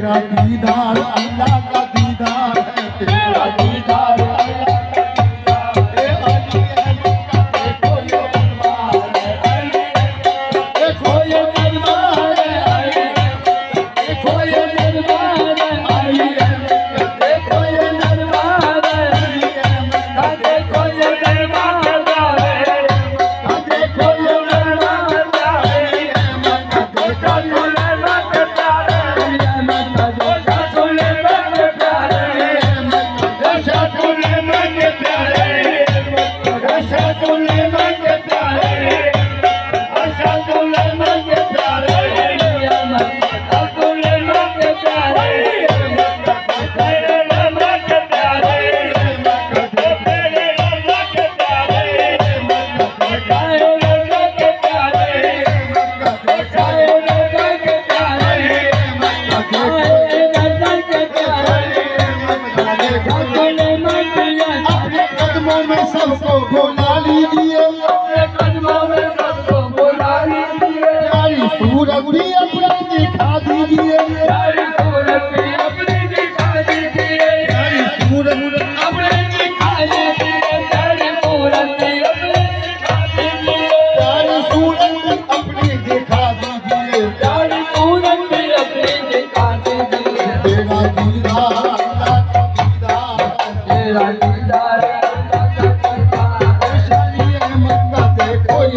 तेरा दीदार अल्लाह का दीदार है, तेरा दीदार अल्लाह का दीदार है। अली अहमद का देखो ये दरबार है, देखो ये दरबार है, देखो ये दरबार है। अली अहमद का देखो ये दरबार है, अली अहमद का देखो ये दरबार है, देखो ये दरबार है। अली अहमद का देखो ये सबको बुला लीजिए, अपने कदमों में सबको बुला लीजिए। प्यारी सूरत भी अपनी दिखा दीजिए, प्यारी सूरत भी अपनी दिखा दीजिए, प्यारी सूरत अपनी दिखा दीजिए, प्यारी सूरत भी अपनी दिखा दीजिए, प्यारी सूरत अपनी दिखा दीजिए, प्यारी सूरत भी अपनी दिखा दीजिए। तेरा दीदार अल्लाह का दीदार, तेरा दीदार कोई